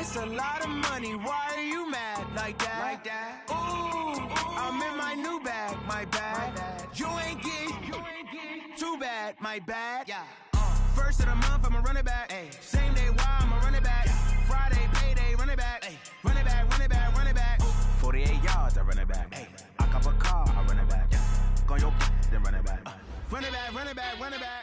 It's a lot of money. Why are you mad like that? Ooh, I'm in my new bag. My bad. You ain't get too bad. My bad. Yeah. First of the month, I'ma run it back. Ay. Same day, why I'ma run it back. Friday, payday, run it back. Ay. Run it back, run it back, run it back. 48 yards, I run it back. Ay. I cop a car, I run it back. Go your then run it back. Run it back, run it back, run it back.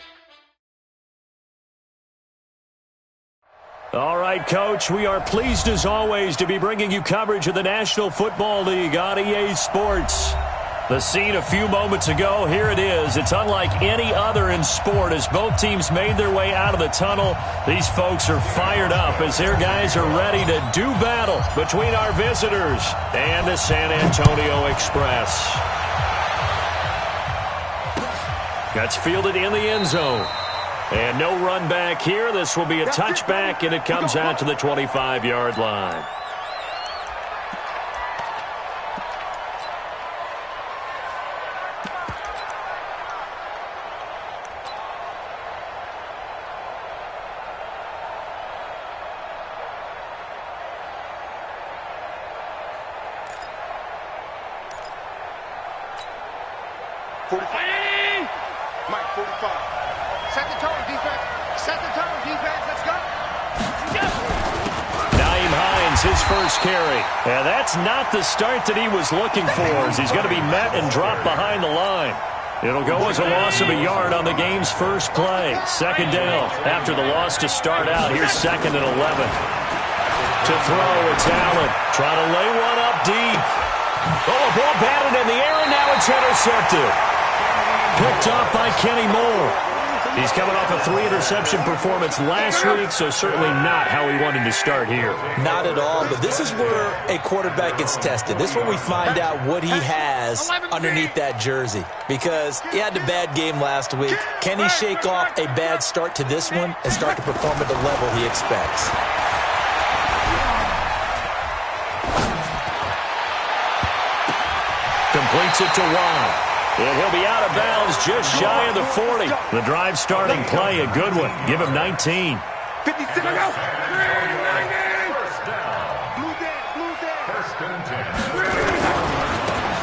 All right, Coach, we are pleased as always to be bringing you coverage of the National Football League on EA Sports. The scene a few moments ago, here it is. It's unlike any other in sport as both teams made their way out of the tunnel. These folks are fired up as their guys are ready to do battle between our visitors and the San Antonio Express. That's fielded in the end zone. And no run back here. This will be a touchback, and it comes out to the 25-yard line. Mike, 45. Set the tone, defense. Set the tone, defense. Let's go. Naeem Hines, his first carry. And that's not the start that he was looking for, as he's going to be met and dropped behind the line. It'll go as a loss of a yard on the game's first play. Second down after the loss to start out. Here's 2nd and 11. To throw, it's Allen. Trying to lay one up deep. Oh, a ball batted in the air, and now it's intercepted. Picked off by Kenny Moore. He's coming off a 3-interception performance last week, so certainly not how he wanted to start here. Not at all, but this is where a quarterback gets tested. This is where we find out what he has underneath that jersey, because he had a bad game last week. Can he shake off a bad start to this one and start to perform at the level he expects? Completes it to Watt. And he'll be out of bounds just shy of the 40. The drive starting play, a good one. Give him 19. 56, go.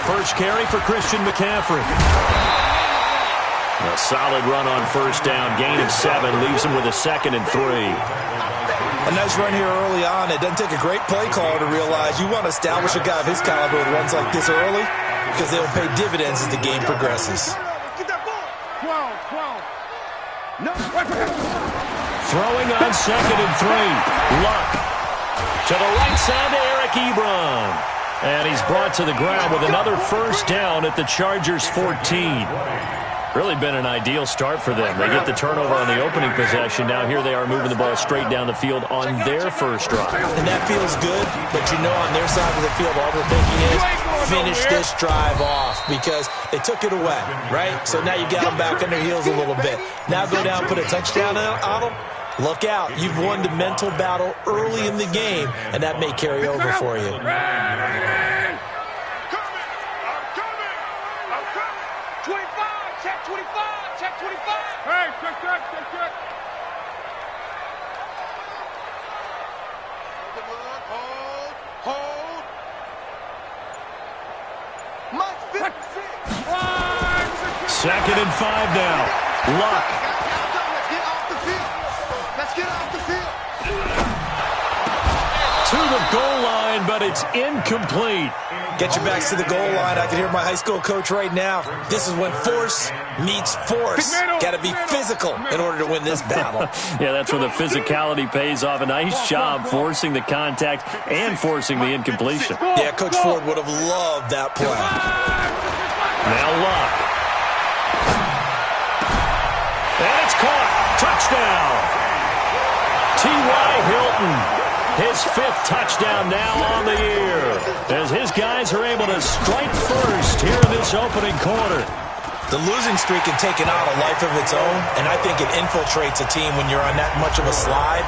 First carry for Christian McCaffrey. A solid run on first down. Gain of 7 leaves him with a 2nd and 3. A nice run here early on. It doesn't take a great play caller to realize you want to establish a guy of his caliber with runs like this early, because they'll pay dividends as the game progresses. Throwing on 2nd and 3. Luck. To the right side to Eric Ebron. And he's brought to the ground with another first down at the Chargers' 14. Really been an ideal start for them. They get the turnover on the opening possession. Now here they are moving the ball straight down the field on their first drive. And that feels good, but you know on their side of the field all they're thinking is finish this drive off, because they took it away, right? So now you got them back on their heels a little bit. Now go down, put a touchdown on them. Look out. You've won the mental battle early in the game, and that may carry over for you. Hold. 2nd and 5 now. Luck. Let's get off the field. To the goal line, but it's incomplete. Get your backs to the goal line. I can hear my high school coach right now. This is when force meets force. Got to be physical in order to win this battle. Yeah, that's where the physicality pays off. A nice job forcing the contact and forcing the incompletion. Yeah, Coach Ford would have loved that play. Now Luck. And it's caught. Touchdown. T.Y. Hilton. His 5th touchdown now on the year, as his guys are able to strike first here in this opening quarter. The losing streak can take on a life of its own, and I think it infiltrates a team when you're on that much of a slide.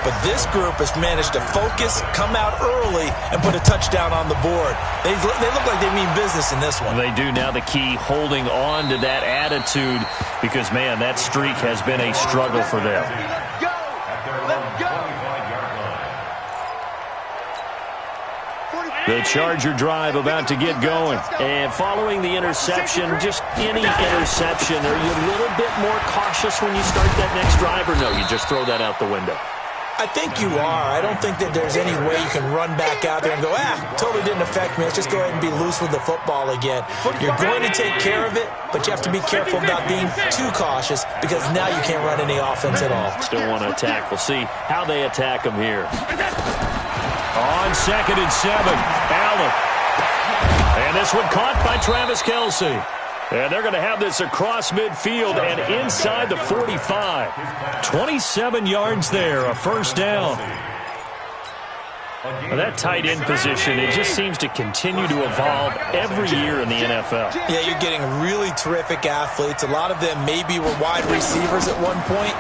But this group has managed to focus, come out early, and put a touchdown on the board. They look like they mean business in this one. They do. Now the key, holding on to that attitude, because, man, that streak has been a struggle for them. The Charger drive about to get going. And following the interception, just any interception, are you a little bit more cautious when you start that next drive, or no, you just throw that out the window? I think you are. I don't think that there's any way you can run back out there and go, totally didn't affect me. Let's just go ahead and be loose with the football again. You're going to take care of it, but you have to be careful about being too cautious because now you can't run any offense at all. Still want to attack. We'll see how they attack them here. On 2nd and 7, Allen. And this one caught by Travis Kelce. And they're going to have this across midfield and inside the 45. 27 yards there, a first down. Well, that tight end position, it just seems to continue to evolve every year in the NFL. Yeah, you're getting really terrific athletes. A lot of them maybe were wide receivers at one point.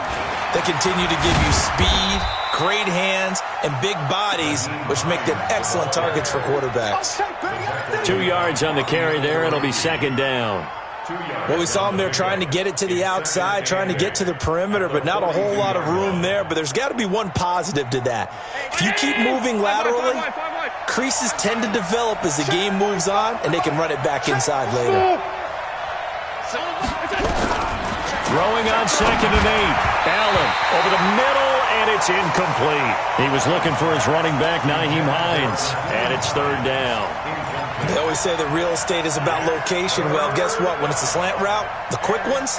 They continue to give you speed, great hands, and big bodies, which make them excellent targets for quarterbacks. 2 yards on the carry there. It'll be second down. Well, we saw them there trying to get it to the outside, trying to get to the perimeter, but not a whole lot of room there. But there's got to be one positive to that. If you keep moving laterally, creases tend to develop as the game moves on, and they can run it back inside later. Throwing on 2nd and 8. Allen over the middle, and it's incomplete. He was looking for his running back, Nyheim Hines, and it's third down. They always say that real estate is about location. Well, guess what? When it's a slant route, the quick ones,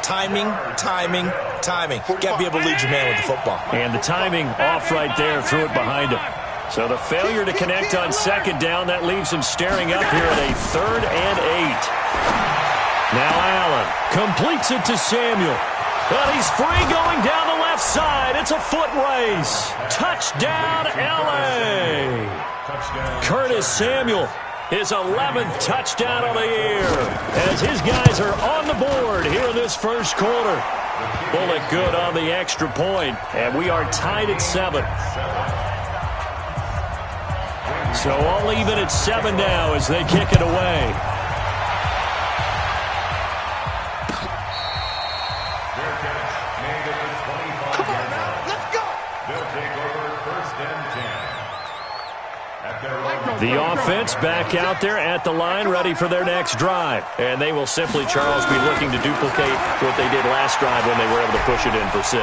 timing, timing, timing. Got to be able to lead your man with the football. And the timing off right there, threw it behind him. So the failure to connect on second down, that leaves him staring up here at a 3rd and 8. Now Allen completes it to Samuel. But he's free going down the left side. It's a foot race. Touchdown, L.A. Curtis Samuel, his 11th touchdown of the year, as his guys are on the board here in this first quarter. Bullet good on the extra point, and we are tied at 7. So all even at 7 now as they kick it away. The offense back out there at the line, ready for their next drive. And they will simply, Charles, be looking to duplicate what they did last drive when they were able to push it in for 6.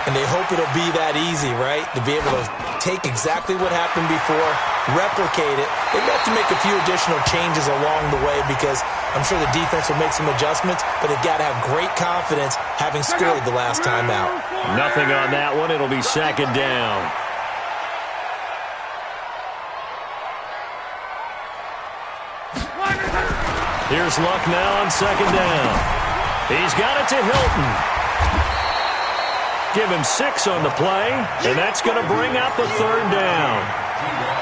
And they hope it'll be that easy, right? To be able to take exactly what happened before, replicate it. They've got to make a few additional changes along the way because I'm sure the defense will make some adjustments, but they've got to have great confidence having scored the last time out. Nothing on that one. It'll be second down. Here's Luck now on second down. He's got it to Hilton. Give him 6 on the play, and that's going to bring out the third down.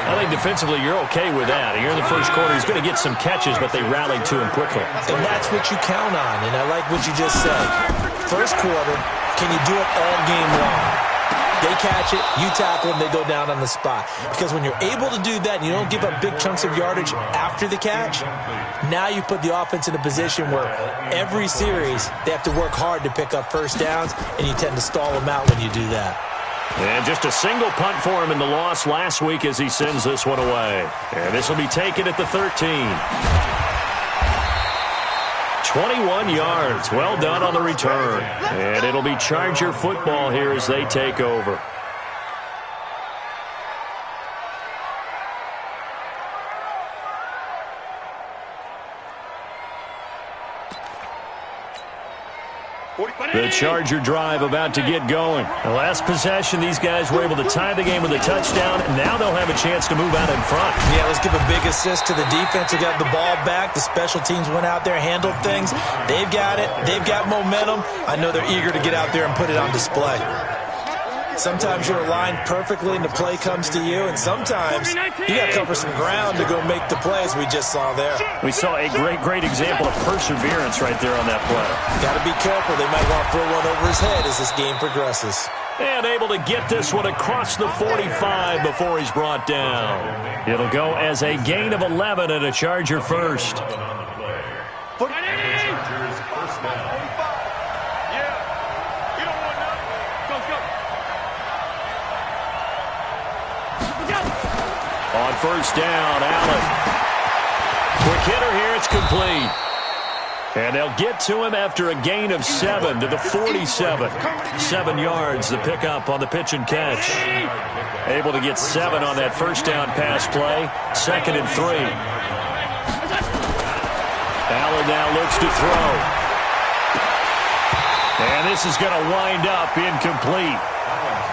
I think defensively you're okay with that. Here in the first quarter, he's going to get some catches, but they rallied to him quickly. And that's what you count on, and I like what you just said. First quarter, can you do it all game long? They catch it, you tackle them, they go down on the spot. Because when you're able to do that and you don't give up big chunks of yardage after the catch, now you put the offense in a position where every series they have to work hard to pick up first downs, and you tend to stall them out when you do that. And just a single punt for him in the loss last week as he sends this one away. And this will be taken at the 13. 21 yards. Well done on the return. And it'll be Charger football here as they take over. The Charger drive about to get going. The last possession, these guys were able to tie the game with a touchdown, and now they'll have a chance to move out in front. Yeah, let's give a big assist to the defense who got the ball back. The special teams went out there, handled things. They've got it. They've got momentum. I know they're eager to get out there and put it on display. Sometimes you're aligned perfectly and the play comes to you, and sometimes you got to cover some ground to go make the play, as we just saw there. We saw a great example of perseverance right there on that play. Got to be careful. They might want to throw one over his head as this game progresses. And able to get this one across the 45 before he's brought down. It'll go as a gain of 11 and a Charger first. On first down, Allen. Quick hitter here, it's complete. And they'll get to him after a gain of 7 to the 47. 7 yards, the pickup on the pitch and catch. Able to get 7 on that first down pass play. 2nd and 3. Allen now looks to throw. And this is going to wind up incomplete.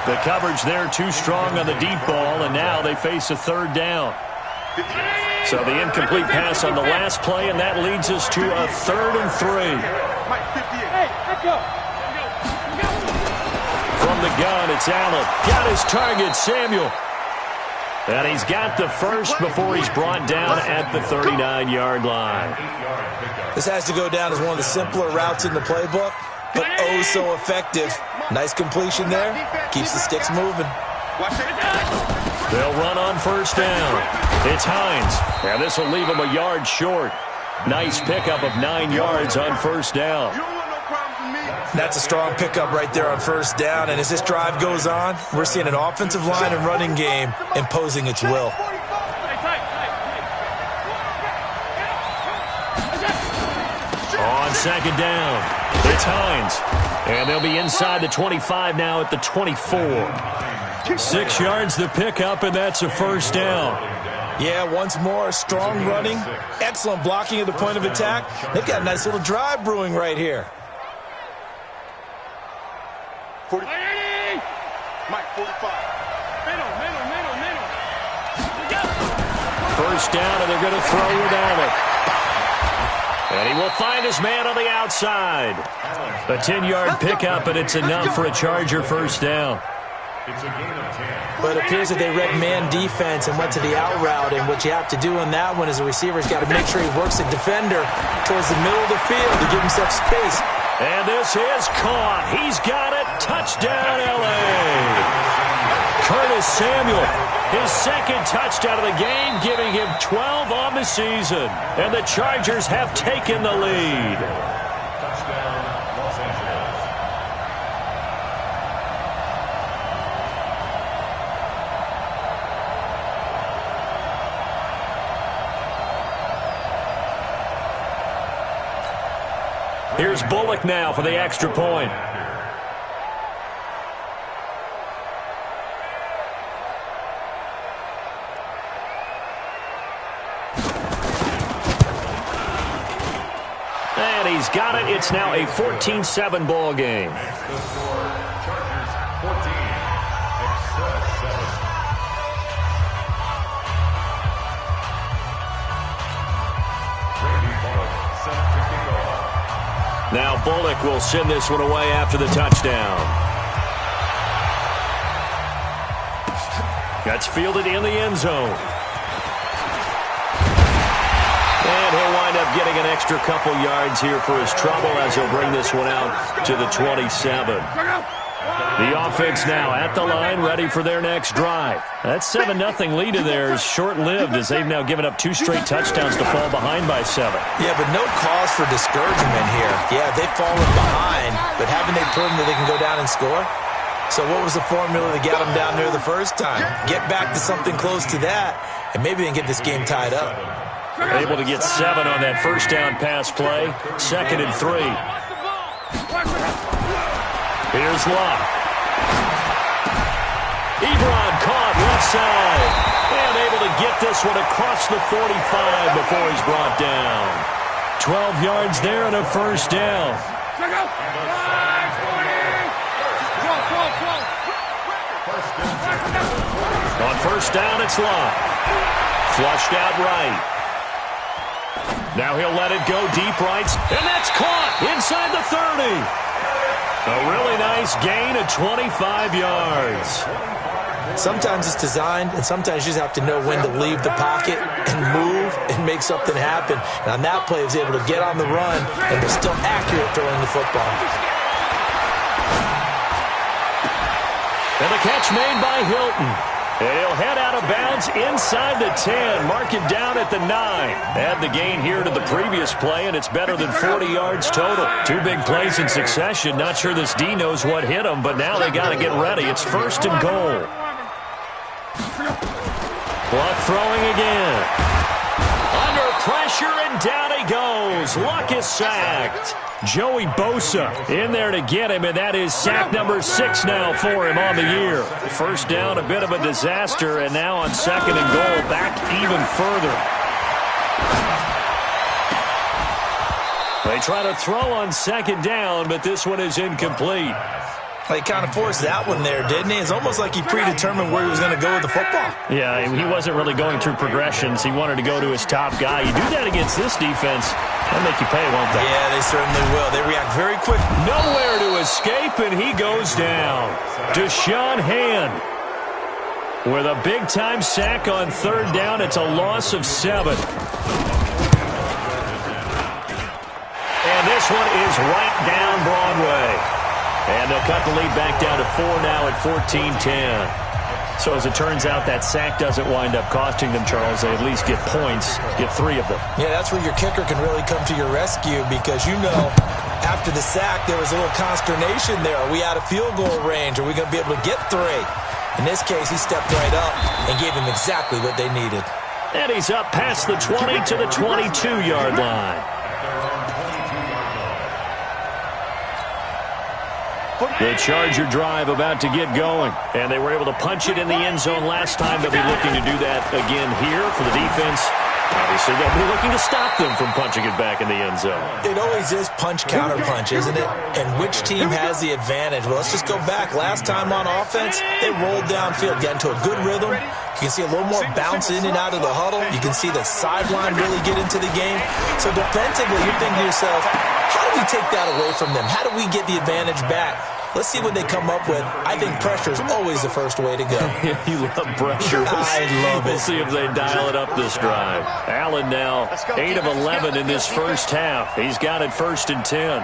The coverage there too strong on the deep ball, and now they face a 3rd down. So the incomplete pass on the last play, and that leads us to a 3rd and 3. From the gun, it's Allen. Got his target, Samuel. And he's got the first before he's brought down at the 39-yard line. This has to go down as one of the simpler routes in the playbook, but oh so effective. Nice completion there. Keeps the sticks moving. They'll run on first down. It's Hines. And this will leave him a yard short. Nice pickup of 9 yards on first down. That's a strong pickup right there on first down. And as this drive goes on, we're seeing an offensive line and running game imposing its will. On second down, it's Hines. And they'll be inside the 25 now at the 24. 6 yards the pickup, and that's a first down. Yeah, once more, strong running, excellent blocking at the point of attack. They've got a nice little drive brewing right here. 40. Mike, 45. Middle. First down, and they're going to throw without it. And he will find his man on the outside. A 10-yard pickup, and it's enough for a Charger first down. But it appears that they read man defense and went to the out route, and what you have to do on that one is a receiver's got to make sure he works the defender towards the middle of the field to give himself space. And this is caught. He's got it. Touchdown, L.A. Curtis Samuel, his 2nd touchdown of the game, giving him 12 on the season. And the Chargers have taken the lead. Here's Bullock now for the extra point. And he's got it. It's now a 14-7 ball game. Now Bullock will send this one away after the touchdown. That's fielded in the end zone. And he'll wind up getting an extra couple yards here for his trouble as he'll bring this one out to the 27. The offense now at the line, ready for their next drive. That 7-0 lead of theirs short-lived as they've now given up 2 straight touchdowns to fall behind by 7. Yeah, but no cause for discouragement here. Yeah, they've fallen behind, but haven't they proven that they can go down and score? So what was the formula that got them down there the first time? Get back to something close to that, and maybe they can get this game tied up. Able to get 7 on that first down pass play. 2nd and 3. Here's Locke. Ebron caught left side. And able to get this one across the 45 before he's brought down. 12 yards there and a first down. On first down, it's Locke. Flushed out right. Now he'll let it go deep right. And that's caught inside the 30. A really nice gain of 25 yards. Sometimes it's designed, and sometimes you just have to know when to leave the pocket and move and make something happen. And on that play, he was able to get on the run and was still accurate throwing the football. And the catch made by Hilton. And he'll head out of bounds inside the 10. Mark it down at the 9. Add the gain here to the previous play, and it's better than 40 yards total. 2 big plays in succession. Not sure this D knows what hit him, but now they got to get ready. It's 1st and goal. Luck throwing again. Under pressure, and down he goes. Luck is sacked. Joey Bosa in there to get him, and that is sack number 6 now for him on the year. First down, a bit of a disaster, and now on 2nd and goal, back even further. They try to throw on 2nd down, but this one is incomplete. He kind of forced that one there, didn't he? It's almost like he predetermined where he was going to go with the football. Yeah, he wasn't really going through progressions. He wanted to go to his top guy. You do that against this defense, they'll make you pay, won't they? Yeah, they certainly will. They react very quick. Nowhere to escape, and he goes down. Deshaun Hand with a big-time sack on 3rd down. It's a loss of 7. And this one is right down Broadway. And they'll cut the lead back down to 4 now at 14-10. So as it turns out, that sack doesn't wind up costing them, Charles. They at least get points, get 3 of them. Yeah, that's where your kicker can really come to your rescue because, you know, after the sack, there was a little consternation there. Are we out of field goal range? Are we going to be able to get 3? In this case, he stepped right up and gave them exactly what they needed. And he's up past the 20 to the 22-yard line. The Charger drive about to get going, and they were able to punch it in the end zone last time. They'll be looking to do that again here for the defense. Obviously, they'll be looking to stop them from punching it back in the end zone. It always is punch-counter-punch, isn't it? And which team has the advantage? Well, let's just go back. Last time on offense, they rolled downfield, got into a good rhythm. You can see a little more bounce in and out of the huddle. You can see the sideline really get into the game. So defensively, you're thinking to yourself, how do we take that away from them? How do we get the advantage back? Let's see what they come up with. I think pressure is always the first way to go. You love pressure. I love it. We'll see if they dial it up this drive. Allen now 8 of 11 in this first half. He's got it 1st and 10.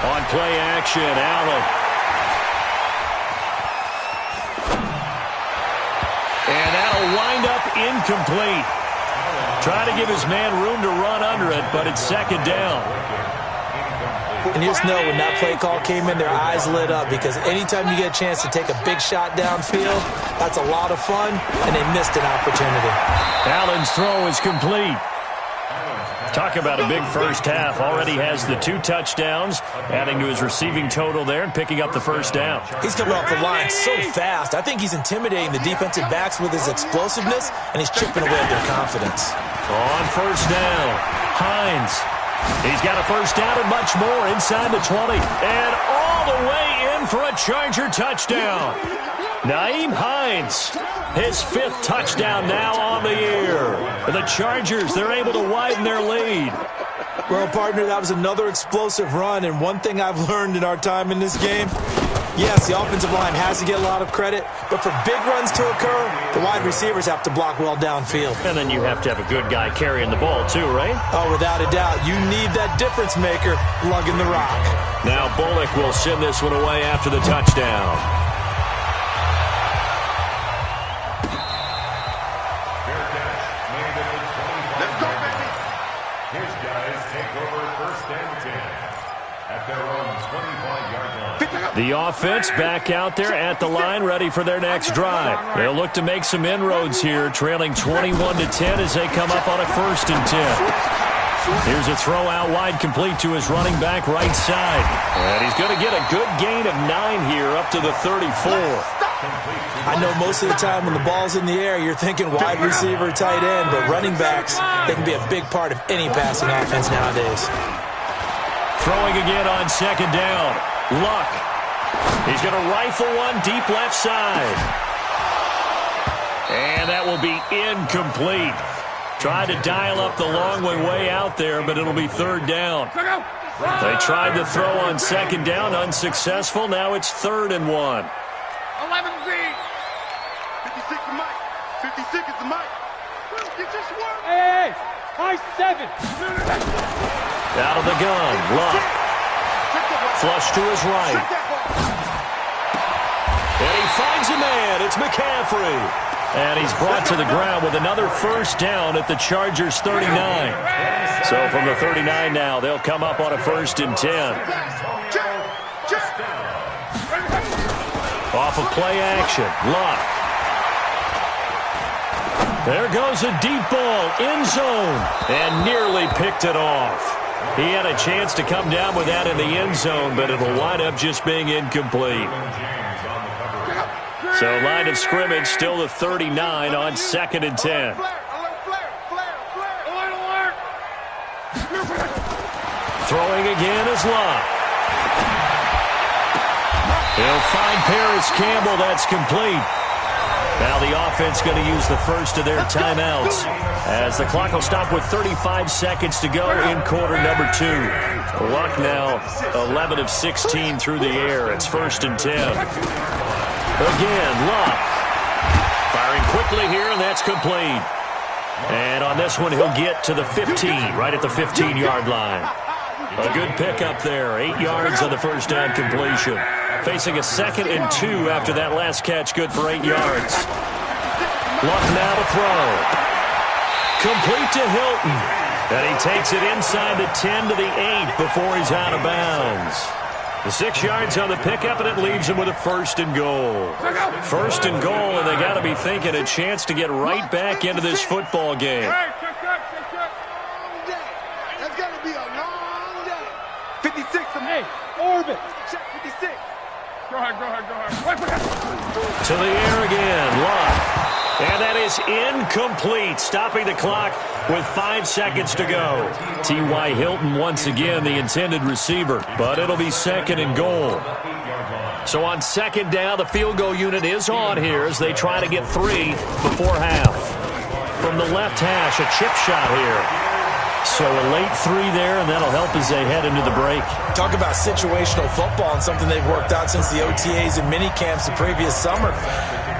On play action, Allen. And that'll wind up incomplete. Trying to give his man room to run under it, but it's 2nd down. And you just know when that play call came in, their eyes lit up because anytime you get a chance to take a big shot downfield, that's a lot of fun, and they missed an opportunity. Allen's throw is complete. Talk about a big first half. Already has the 2 touchdowns, adding to his receiving total there and picking up the first down. He's coming off the line so fast. I think he's intimidating the defensive backs with his explosiveness, and he's chipping away at their confidence. On 1st down, Hines. He's got a first down and much more inside the 20. And all the way in for a Charger touchdown. Nyheim Hines, his 5th touchdown now on the year. The Chargers, they're able to widen their lead. Well, partner, that was another explosive run, and one thing I've learned in our time in this game, yes, the offensive line has to get a lot of credit, but for big runs to occur, the wide receivers have to block well downfield. And then you have to have a good guy carrying the ball too, right? Oh, without a doubt. You need that difference maker lugging the rock. Now Bullock will send this one away after the touchdown. The offense back out there at the line, ready for their next drive. They'll look to make some inroads here, trailing 21-10 as they come up on a 1st and 10. Here's a throw out wide, complete to his running back right side. And he's going to get a good gain of 9 here, up to the 34. I know most of the time when the ball's in the air, you're thinking wide receiver, tight end, but running backs, they can be a big part of any passing offense nowadays. Throwing again on 2nd down. Luck. He's going to rifle one deep left side. And that will be incomplete. Tried to dial up the long way out there, but it'll be 3rd down. They tried to throw on 2nd down, unsuccessful. Now it's 3rd and 1. 11 Z. 56 is Mike. 56 is the Mike. Get your swerve. Hey, high 7. Out of the gun, Luck. Flush to his right. And he finds a man. It's McCaffrey. And he's brought to the ground with another first down at the Chargers' 39. So from the 39 now, they'll come up on a 1st and 10. Off of play action. Luck. There goes a deep ball. End zone. And nearly picked it off. He had a chance to come down with that in the end zone, but it'll wind up just being incomplete. So line of scrimmage still the 39 on 2nd and 10. Throwing again is Luck. He'll find Paris Campbell. That's complete. Now the offense going to use the first of their timeouts as the clock will stop with 35 seconds to go in quarter number 2. Luck now 11 of 16 through the air. It's 1st and 10. Again, Luck. Firing quickly here, and that's complete. And on this one, he'll get to the 15, right at the 15-yard line. A good pickup there. 8 yards on the first down completion. Facing a 2nd and 2 after that last catch, good for 8 yards. Luck now to throw. Complete to Hilton. And he takes it inside the 10 to the 8 before he's out of bounds. The 6 yards on the pickup, and it leaves him with a 1st and goal. 1st and goal, and they got to be thinking a chance to get right back into this football game. That's got to be a long day. 56 to me. Orbit. Check 56. Go ahead. To the air again, Luck. And that is incomplete, stopping the clock with 5 seconds to go. T.Y. Hilton once again the intended receiver, but it'll be 2nd and goal. So on 2nd down, the field goal unit is on here as they try to get 3 before half. From the left hash, a chip shot here. So a late 3 there, and that'll help as they head into the break. Talk about situational football and something they've worked out since the OTAs and mini camps the previous summer.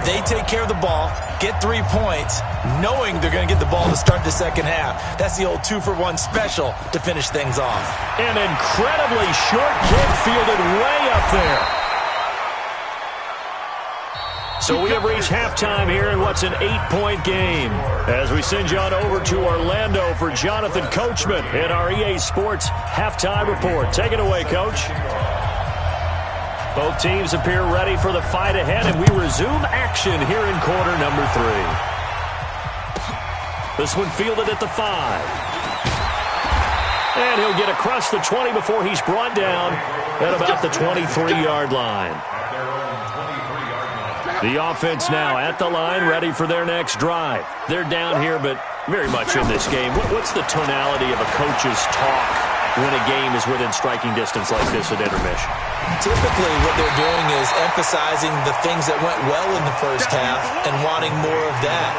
They take care of the ball, get 3 points, knowing they're going to get the ball to start the second half. That's the old 2-for-1 special to finish things off. An incredibly short kick fielded way up there. So we have reached halftime here in what's an 8-point game. As we send you on over to Orlando for Jonathan Coachman in our EA Sports Halftime Report. Take it away, Coach. Both teams appear ready for the fight ahead, and we resume action here in quarter number 3. This one fielded at the 5. And he'll get across the 20 before he's brought down at about the 23-yard line. The offense now at the line, ready for their next drive. They're down here, but very much in this game. What's the tonality of a coach's talk when a game is within striking distance like this at intermission? Typically, what they're doing is emphasizing the things that went well in the first half and wanting more of that.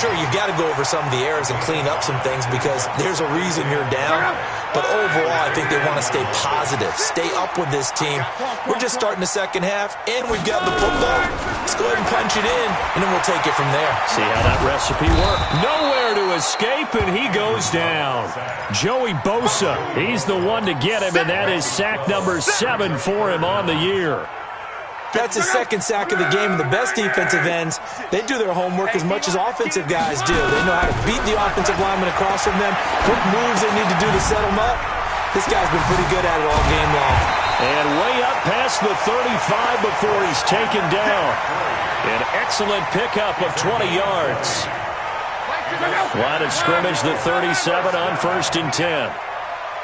Sure, you've got to go over some of the errors and clean up some things because there's a reason you're down. But overall, I think they want to stay positive, stay up with this team. We're just starting the second half, and we've got the football. Let's go ahead and punch it in, and then we'll take it from there. See how that recipe worked. Nowhere to escape, and he goes down. Joey Bosa, he's the one to get him, and that is sack number 7 for him on the year. That's his 2nd sack of the game, and the best defensive ends, they do their homework as much as offensive guys do. They know how to beat the offensive lineman across from them, what moves they need to do to set them up. This guy's been pretty good at it all game long. And way up past the 35 before he's taken down. An excellent pickup of 20 yards. Line of scrimmage, the 37 on 1st and 10.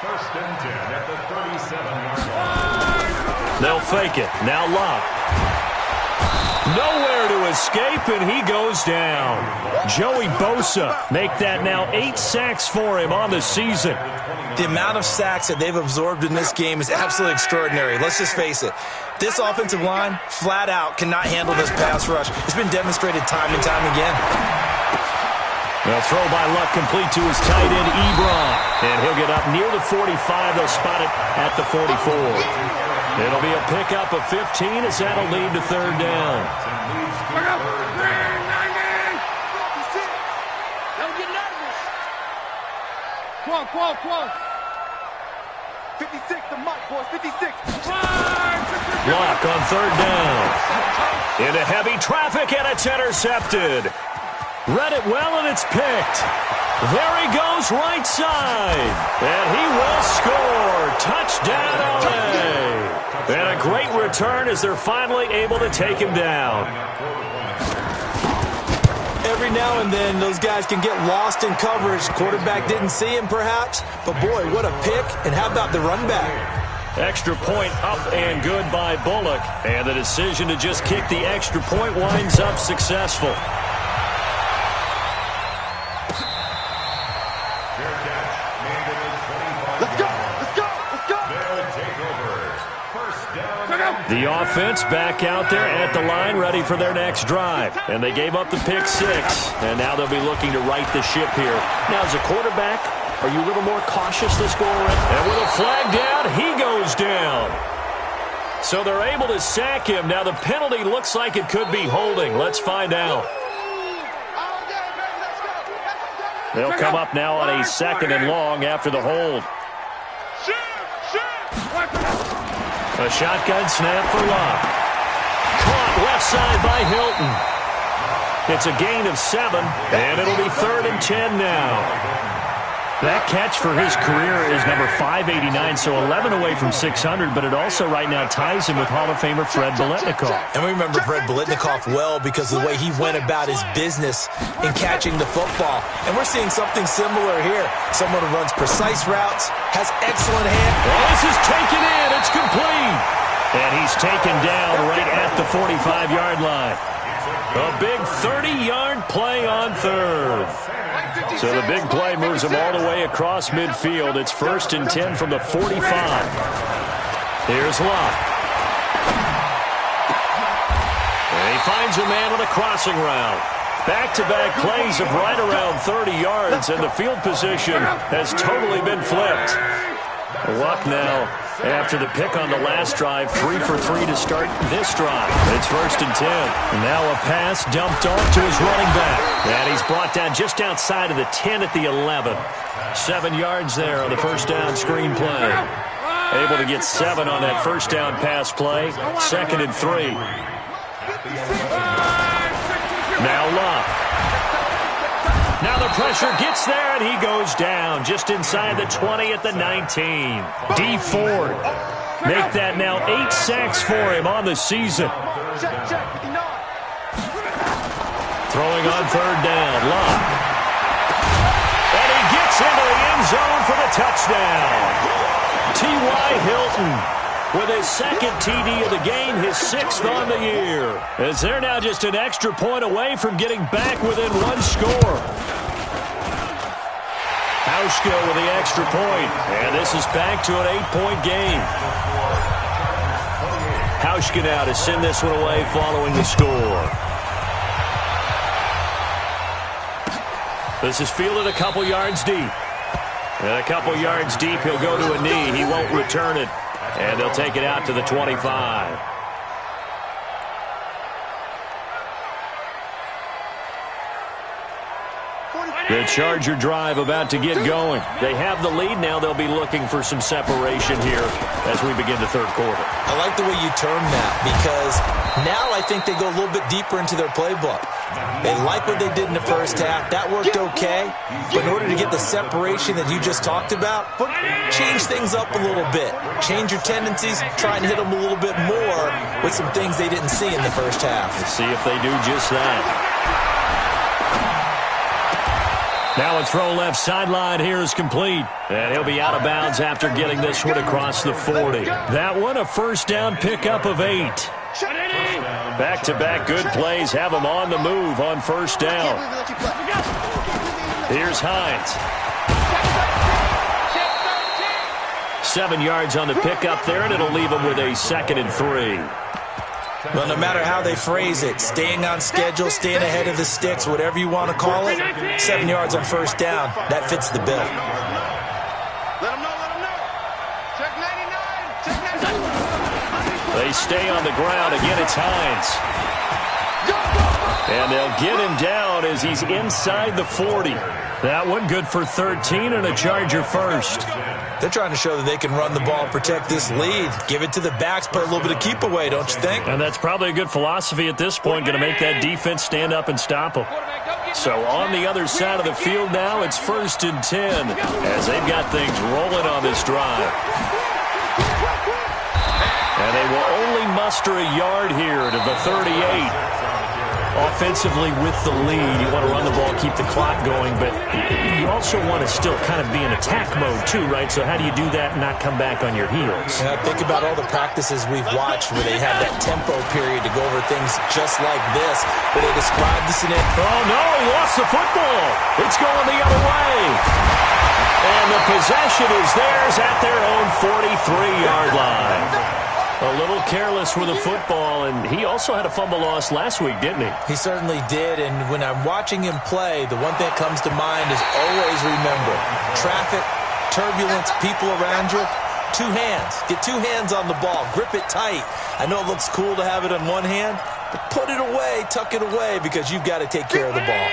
1st and 10 at the 37-yard line. They'll fake it. Now Luck. Nowhere to escape, and he goes down. Joey Bosa make that now 8 sacks for him on the season. The amount of sacks that they've absorbed in this game is absolutely extraordinary. Let's just face it. This offensive line, flat out, cannot handle this pass rush. It's been demonstrated time and time again. The throw by Luck complete to his tight end, Ebron. And he'll get up near the 45. They'll spot it at the 44. It'll be a pickup of 15 as that'll lead to 3rd down. Don't get nervous. Come on. 56 to Mike, boys. 56. Luck on 3rd down. Into heavy traffic, and it's intercepted. Read it well, and it's picked. There he goes, right side. And he will score. Touchdown, LA. And a great return as they're finally able to take him down. Every now and then, those guys can get lost in coverage. Quarterback didn't see him, perhaps. But, boy, what a pick. And how about the run back? Extra point up and good by Bullock. And the decision to just kick the extra point winds up successful. The offense back out there at the line, ready for their next drive. And they gave up the pick 6, and now they'll be looking to right the ship here. Now, as a quarterback, are you a little more cautious this go around? And with a flag down, he goes down. So they're able to sack him. Now, the penalty looks like it could be holding. Let's find out. They'll come up now on a 2nd and long after the hold. A shotgun snap for Love. Caught left side by Hilton. It's a gain of 7, and it'll be 3rd and 10 now. That catch for his career is number 589, so 11 away from 600, but it also right now ties him with Hall of Famer Fred Biletnikoff. And we remember Fred Biletnikoff well because of the way he went about his business in catching the football. And we're seeing something similar here. Someone who runs precise routes, has excellent hand. Well, this is taken in. It's complete. And he's taken down right at the 45-yard line. A big 30-yard play on 3rd. So the big play moves him all the way across midfield. It's 1st and 10 from the 45. Here's Love. And he finds a man with a crossing route. Back-to-back plays of right around 30 yards, and the field position has totally been flipped. Luck now after the pick on the last drive, 3 for 3 to start this drive. It's 1st and 10. Now a pass dumped off to his running back. And he's brought down just outside of the 10 at the 11. 7 yards there on the first down screen play. Able to get 7 on that first down pass play. 2nd and 3. Now Love. Now the pressure gets there, and he goes down just inside the 20 at the 19. D. Ford. Make that now 8 sacks for him on the season. Throwing on 3rd down. Love. And he gets into the end zone for the touchdown. T.Y. Hilton with his 2nd TD of the game, his 6th on the year. As they're now just an extra point away from getting back within 1 score. Hauschka with the extra point, and this is back to an 8-point game. Hauschka now to send this one away following the score. This is fielded a couple yards deep. And a couple yards deep, he'll go to a knee. He won't return it. And they'll take it out to the 25. The Charger drive about to get going. They have the lead. Now they'll be looking for some separation here as we begin the 3rd quarter. I like the way you term that because now I think they go a little bit deeper into their playbook. They like what they did in the first half. That worked okay. But in order to get the separation that you just talked about, change things up a little bit. Change your tendencies. Try and hit them a little bit more with some things they didn't see in the first half. Let's see if they do just that. Now a throw left sideline here is complete. And he'll be out of bounds after getting this one across the 40. That one a first down pickup of 8. Back-to-back good plays have him on the move on 1st down. Here's Hines. 7 yards on the pickup there, and it'll leave him with a 2nd and 3. Well, no matter how they phrase it, staying on schedule, staying ahead of the sticks, whatever you want to call it, 7 yards on 1st down, that fits the bill. Let him know, let him know. Check 99, check 99. They stay on the ground. Again, it's Hines. And they'll get him down as he's inside the 40. That one good for 13 and a Charger first. They're trying to show that they can run the ball and protect this lead. Give it to the backs, put a little bit of keep away, don't you think? And that's probably a good philosophy at this point, going to make that defense stand up and stop them. So on the other side of the field now, it's 1st and 10 as they've got things rolling on this drive. And they will only muster a yard here to the 38. Offensively with the lead, you want to run the ball, keep the clock going, but you also want to still kind of be in attack mode too, right? So how do you do that and not come back on your heels? Yeah, think about all the practices we've watched where they have that tempo period to go over things just like this, where they describe the scenario. Oh, no, he lost the football. It's going the other way. And the possession is theirs at their own 43-yard line. A little careless with the football, and he also had a fumble loss last week, didn't he? He certainly did, and when I'm watching him play, the one thing that comes to mind is always remember, traffic, turbulence, people around you, 2 hands. Get 2 hands on the ball. Grip it tight. I know it looks cool to have it on one hand, but put it away, tuck it away, because you've got to take care of the ball.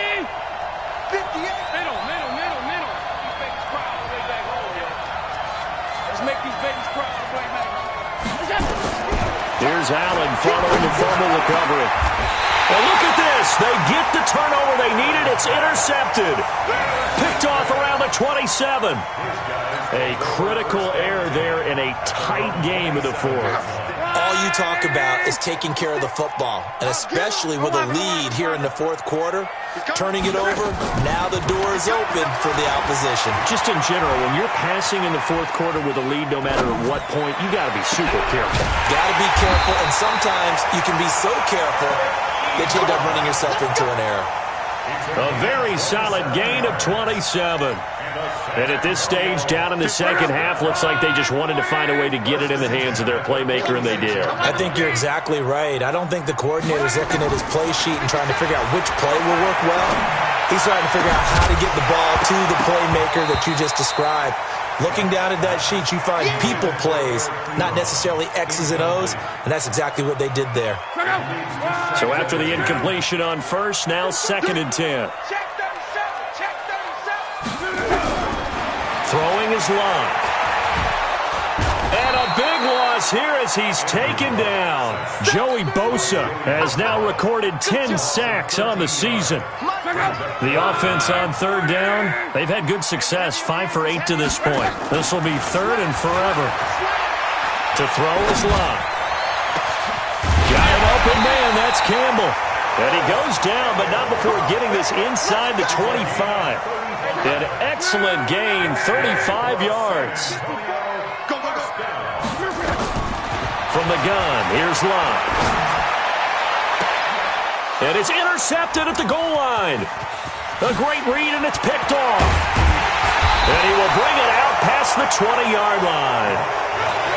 58. Middle. These babies cry all the way back home, yo. Let's make these babies cry all the way back home. Here's Allen following the fumble recovery. Well, look at this. They get the turnover they needed. It's intercepted. Picked off around the 27. A critical error there in a tight game of the 4th. All you talk about is taking care of the football, and especially with a lead here in the 4th quarter, turning it over, now the door is open for the opposition. Just in general, when you're passing in the 4th quarter with a lead, no matter at what point, you got to be super careful. Got to be careful, and sometimes you can be so careful that you end up running yourself into an error. A very solid gain of 27. And at this stage, down in the second half, looks like they just wanted to find a way to get it in the hands of their playmaker, and they did. I think you're exactly right. I don't think the coordinator's looking at his play sheet and trying to figure out which play will work well. He's trying to figure out how to get the ball to the playmaker that you just described. Looking down at that sheet, you find people plays, not necessarily X's and O's, and that's exactly what they did there. So after the incompletion on first, now 2nd and 10. Throwing his line. And a big loss here as he's taken down. Joey Bosa has now recorded 10 sacks on the season. The offense on 3rd down, they've had good success, 5 for 8 to this point. This will be 3rd and forever. To throw his line. Got an open man, that's Campbell. And he goes down, but not before getting this inside the 25. An excellent gain, 35 yards. From the gun, here's Lott. And it's intercepted at the goal line. A great read, and it's picked off. And he will bring it out past the 20-yard line.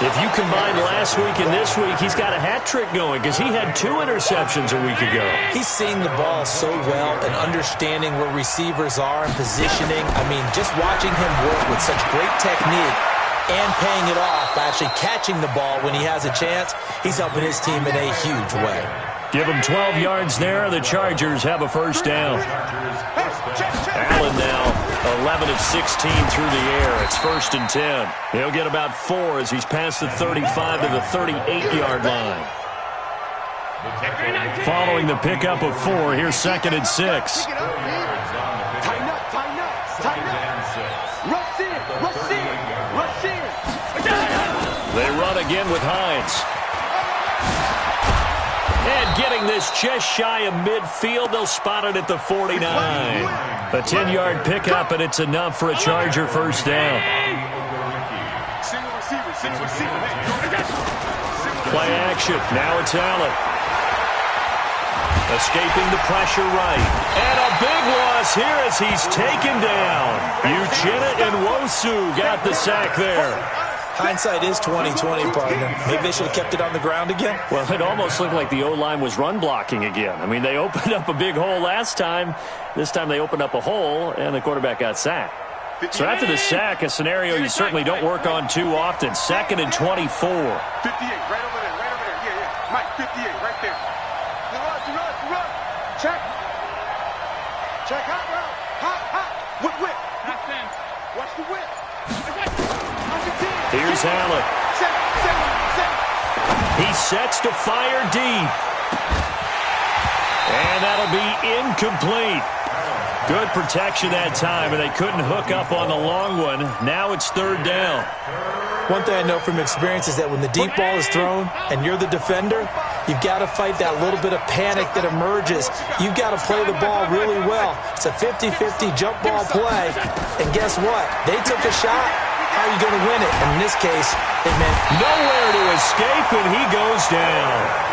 If you combine last week and this week, he's got a hat trick going because he had 2 interceptions a week ago. He's seeing the ball so well and understanding where receivers are and positioning. I mean, just watching him work with such great technique and paying it off by actually catching the ball when he has a chance, he's helping his team in a huge way. Give him 12 yards there. The Chargers have a first down. Allen now 11 of 16 through the air. It's 1st and 10. He'll get about 4 as he's past the 35 to the 38-yard line. Following the pickup of 4, here's 2nd and 6. Tighten up. Rush in. They run again with Hines. And getting this just shy of midfield, they'll spot it at the 49. A 10-yard pickup, and it's enough for a Charger first down. Play action. Now it's Allen. Escaping the pressure right. And a big loss here as he's taken down. Uchenna and Nwosu got the sack there. Hindsight is 20/20, partner. Maybe they should have kept it on the ground again. Well, it almost looked like the O-line was run blocking again. I mean, they opened up a big hole last time. This time they opened up a hole, and the quarterback got sacked. So after the sack, a scenario you certainly don't work on too often. 2nd and 24. 58, right over there. Yeah. Mike, 58, right there. Run. Check, hot. Whip. Watch the whip. Here's Allen. He sets to fire deep. And that'll be incomplete. Good protection that time, and they couldn't hook up on the long one. Now it's third down. One thing I know from experience is that when the deep ball is thrown and you're the defender, you've got to fight that little bit of panic that emerges. You've got to play the ball really well. It's a 50-50 jump ball play, and guess what? They took a shot. How are you going to win it? And in this case, it meant nowhere to escape, and he goes down.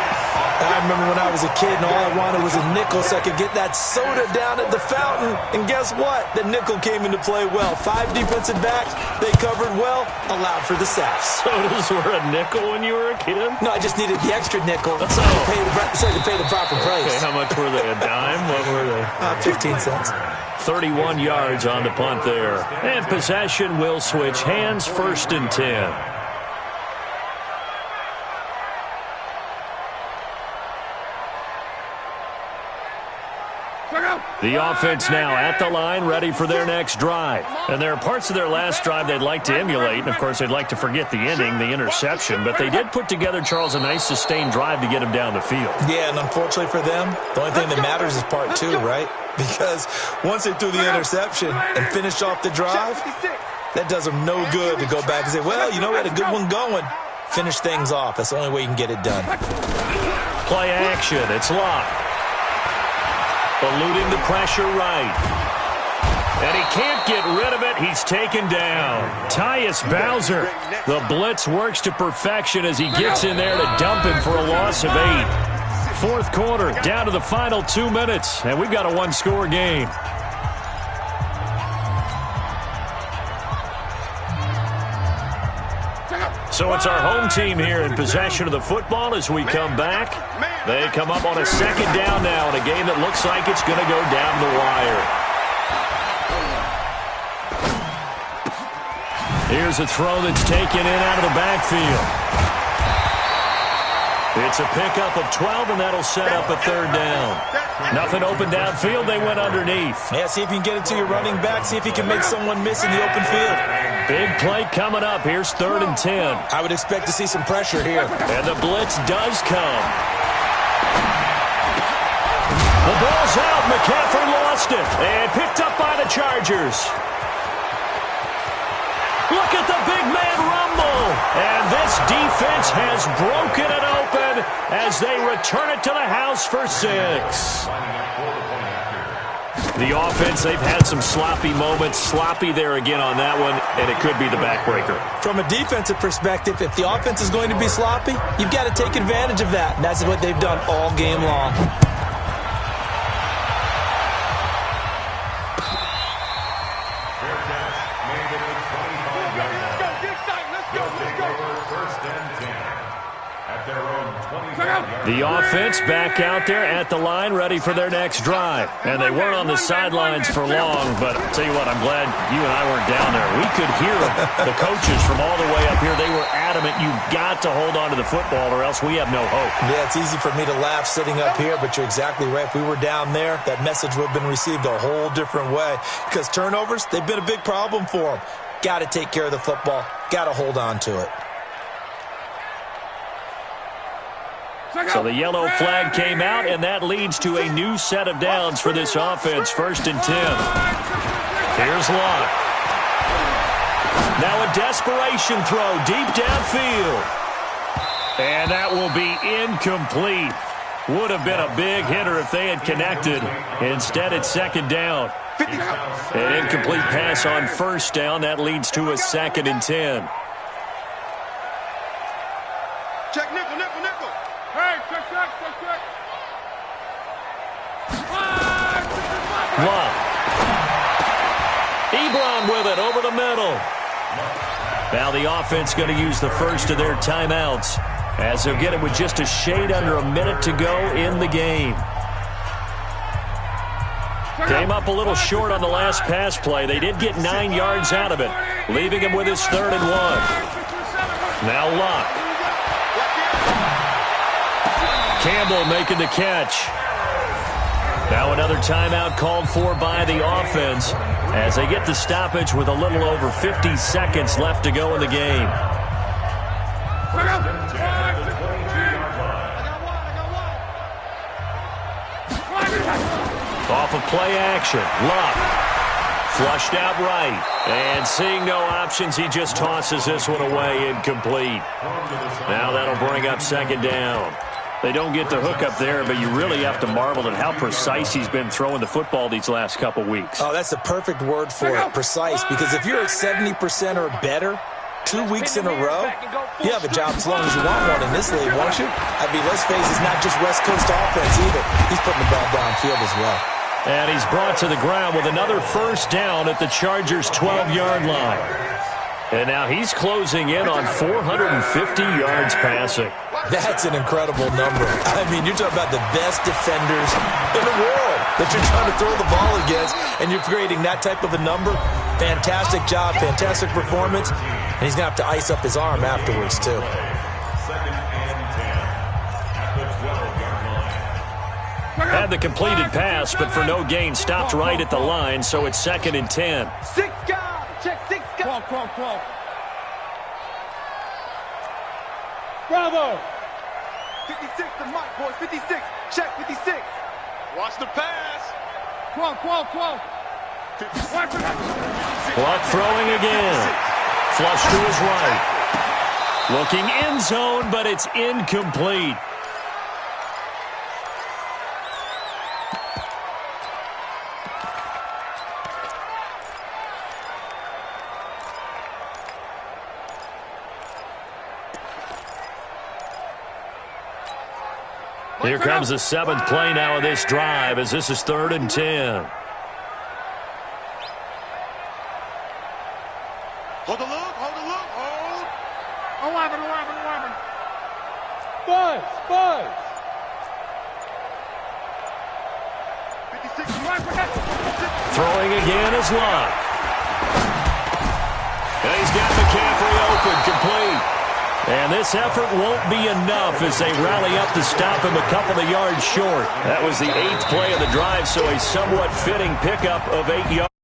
I remember when I was a kid and all I wanted was a nickel so I could get that soda down at the fountain. And guess what? The nickel came into play well. 5 defensive backs, they covered well, allowed for the sacks. Sodas were a nickel when you were a kid? No, I just needed the extra nickel so I could pay the proper price. Okay, how much were they? A dime? What were they? 15 cents. 31 yards on the punt there. And possession will switch hands, 1st and 10. The offense now at the line, ready for their next drive. And there are parts of their last drive they'd like to emulate. And, of course, they'd like to forget the ending, the interception. But they did put together, Charles, a nice sustained drive to get him down the field. Yeah, and unfortunately for them, the only thing that matters is part 2, right? Because once they threw the interception and finished off the drive, that does them no good to go back and say, well, you know, we had a good one going. Finish things off. That's the only way you can get it done. Play action. It's locked. Eluding the pressure right. And he can't get rid of it. He's taken down. Tyus Bowser. The blitz works to perfection as he gets in there to dump him for a loss of 8. 4th quarter, down to the final 2 minutes. And we've got a 1-score game. So it's our home team here in possession of the football as we come back. They come up on a 2nd down now in a game that looks like it's going to go down the wire. Here's a throw that's taken in out of the backfield. It's a pickup of 12, and that'll set up a 3rd down. Nothing open downfield. They went underneath. Yeah, see if you can get it to your running back. See if you can make someone miss in the open field. Big play coming up. Here's 3rd and 10. I would expect to see some pressure here. And the blitz does come. The ball's out. McCaffrey lost it. And picked up by the Chargers. Look at the big man rumble. And this defense has broken it open as they return it to the house for 6. The offense, they've had some sloppy moments. Sloppy there again on that one, and it could be the backbreaker. From a defensive perspective, if the offense is going to be sloppy, you've got to take advantage of that. And that's what they've done all game long. The offense back out there at the line, ready for their next drive. And they weren't on the sidelines for long, but I'll tell you what, I'm glad you and I weren't down there. We could hear the coaches from all the way up here. They were adamant, you've got to hold on to the football or else we have no hope. Yeah, it's easy for me to laugh sitting up here, but you're exactly right. If we were down there, that message would have been received a whole different way. Because turnovers, they've been a big problem for them. Got to take care of the football. Got to hold on to it. So the yellow flag came out, and that leads to a new set of downs for this offense. 1st and 10. Here's Locke. Now a desperation throw deep downfield. And that will be incomplete. Would have been a big hitter if they had connected. Instead, it's 2nd down. An incomplete pass on 1st down. That leads to a 2nd and 10. Check nickel, nickel, nickel. Hey, check. Locke. Ebron with it over the middle. Now the offense going to use the first of their timeouts as they'll get it with just a shade under a minute to go in the game. Came up a little short on the last pass play. They did get 9 yards out of it, leaving him with his 3rd and 1. Now Locke. Campbell making the catch. Now another timeout called for by the offense as they get the stoppage with a little over 50 seconds left to go in the game. Off of play action. Luck. Flushed out right. And seeing no options, he just tosses this one away, incomplete. Now that'll bring up second down. They don't get the hook up there, but you really have to marvel at how precise he's been throwing the football these last couple weeks. Oh, that's the perfect word for it, precise, because if you're at 70% or better 2 weeks in a row, you have a job as long as you want one in this league, won't you? I mean, let's face it, it's not just West Coast offense either. He's putting the ball downfield as well. And he's brought to the ground with another first down at the Chargers' 12-yard line. And now he's closing in on 450 yards passing. That's an incredible number. I mean, you're talking about the best defenders in the world that you're trying to throw the ball against, and you're creating that type of a number. Fantastic job, fantastic performance. And he's going to have to ice up his arm afterwards, too. Second and 10 at the 12-yard line. Had the completed pass, but for no gain, stopped right at the line, so it's second and 10. 6 guys. Check 6 guys. Come on. Bravo. 56 to Mike, boys. 56. Check 56. Watch the pass. Come on. Clock throwing again. Flush to his right. Looking end zone, but it's incomplete. Here comes the 7th play now of this drive as this is 3rd and 10. Hold the look. 11. Buzz. 56. Throwing again is Luck. And he's got McCaffrey open, complete. And this effort won't be enough as they rally up to stop him a couple of yards short. That was the 8th play of the drive, so a somewhat fitting pickup of 8 yards.